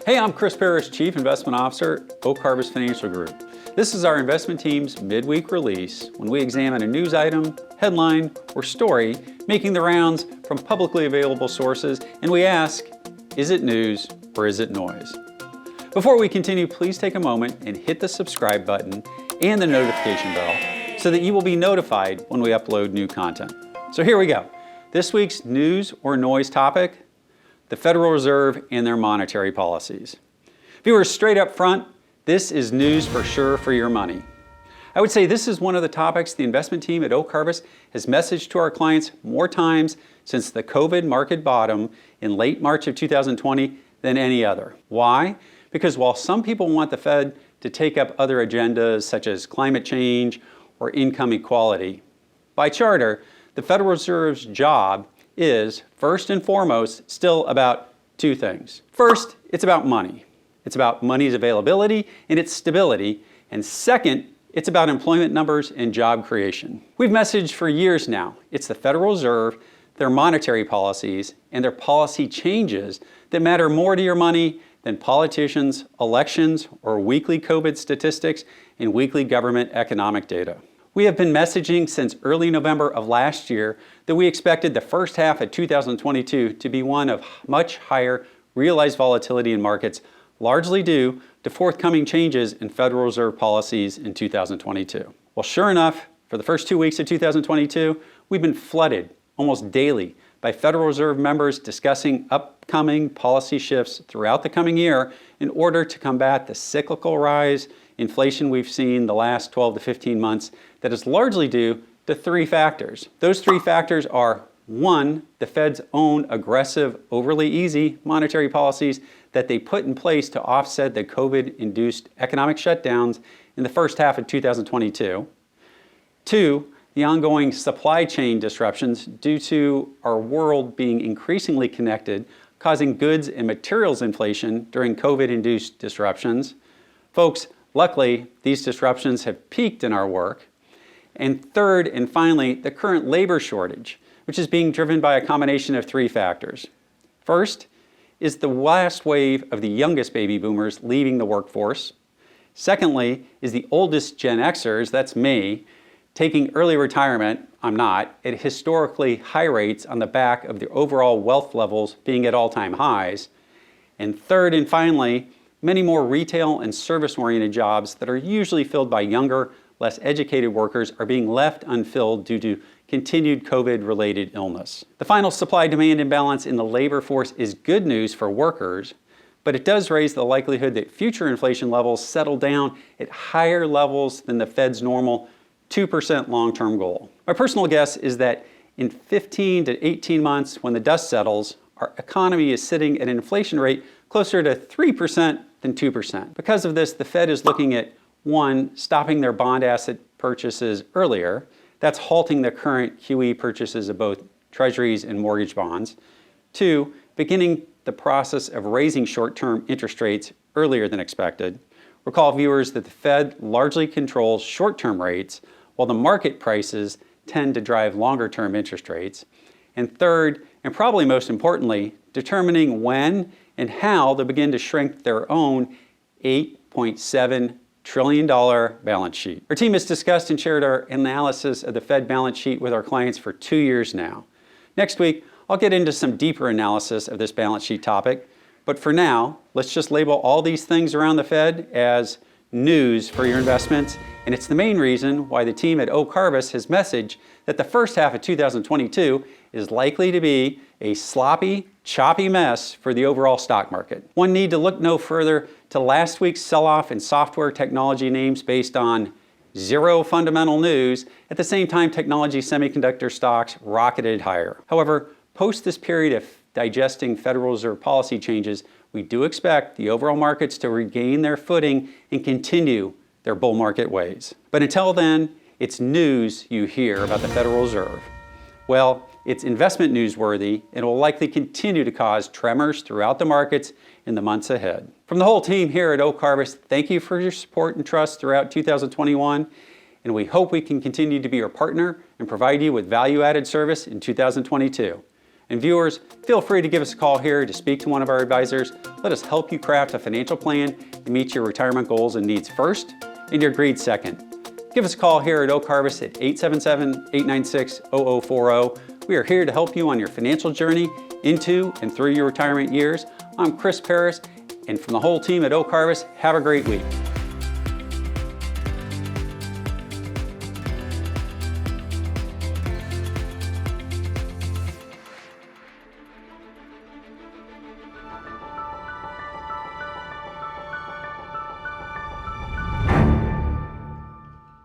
Hey, I'm Chris Parrish, Chief Investment Officer, Oak Harvest Financial Group. This is our investment team's midweek release when we examine a news item, headline, or story making the rounds from publicly available sources, and we ask, is it news or is it noise? Before we continue, please take a moment and hit the subscribe button and the notification bell so that you will be notified when we upload new content. So here we go. This week's news or noise topic: the Federal Reserve and their monetary policies. Viewers, straight up front, this is news for sure for your money. I would say this is one of the topics the investment team at Oak Harvest has messaged to our clients more times since the COVID market bottom in late March of 2020 than any other. Why? Because while some people want the Fed to take up other agendas such as climate change or income equality, by charter, the Federal Reserve's job is, first and foremost, still about two things. First, it's about money. It's about money's availability and its stability. And second, it's about employment numbers and job creation. We've messaged for years now. It's the Federal Reserve, their monetary policies, and their policy changes that matter more to your money than politicians, elections, or weekly COVID statistics and weekly government economic data. We have been messaging since early November of last year that we expected the first half of 2022 to be one of much higher realized volatility in markets, largely due to forthcoming changes in Federal Reserve policies in 2022. Well, sure enough, for the first 2 weeks of 2022, we've been flooded almost daily by Federal Reserve members discussing upcoming policy shifts throughout the coming year in order to combat the cyclical rise inflation we've seen the last 12 to 15 months that is largely due to three factors. Those three factors are: one, the Fed's own aggressive, overly easy monetary policies that they put in place to offset the COVID-induced economic shutdowns in the first half of 2022. Two, the ongoing supply chain disruptions due to our world being increasingly connected, causing goods and materials inflation during COVID-induced disruptions. Folks, luckily, these disruptions have peaked in our work. And third, and finally, the current labor shortage, which is being driven by a combination of three factors. First is the last wave of the youngest baby boomers leaving the workforce. Secondly is the oldest Gen Xers, that's me, taking early retirement, I'm not, at historically high rates on the back of the overall wealth levels being at all-time highs. And third and finally, many more retail and service-oriented jobs that are usually filled by younger, less educated workers are being left unfilled due to continued COVID-related illness. The final supply-demand imbalance in the labor force is good news for workers, but it does raise the likelihood that future inflation levels settle down at higher levels than the Fed's normal 2% long-term goal. My personal guess is that in 15 to 18 months, when the dust settles, our economy is sitting at an inflation rate closer to 3% than 2%. Because of this, the Fed is looking at, one, stopping their bond asset purchases earlier. That's halting the current QE purchases of both treasuries and mortgage bonds. Two, beginning the process of raising short-term interest rates earlier than expected. Recall, viewers, that the Fed largely controls short-term rates, while the market prices tend to drive longer-term interest rates. And third, and probably most importantly, determining when and how they begin to shrink their own $8.7 trillion balance sheet. Our team has discussed and shared our analysis of the Fed balance sheet with our clients for 2 years now. Next week, I'll get into some deeper analysis of this balance sheet topic, but for now, let's just label all these things around the Fed as news for your investments, and it's the main reason why the team at Oak Harvest has messaged that the first half of 2022 is likely to be a sloppy, choppy mess for the overall stock market. One need to look no further to last week's sell-off in software technology names based on zero fundamental news. At the same time, technology semiconductor stocks rocketed higher. However, post this period of digesting Federal Reserve policy changes, we do expect the overall markets to regain their footing and continue their bull market ways. But until then, it's news you hear about the Federal Reserve. Well, it's investment newsworthy and will likely continue to cause tremors throughout the markets in the months ahead. From the whole team here at Oak Harvest, thank you for your support and trust throughout 2021, and we hope we can continue to be your partner and provide you with value-added service in 2022. And viewers, feel free to give us a call here to speak to one of our advisors. Let us help you craft a financial plan and meet your retirement goals and needs first and your greed second. Give us a call here at Oak Harvest at 877-896-0040. We are here to help you on your financial journey into and through your retirement years. I'm Chris Paris, and from the whole team at Oak Harvest, have a great week.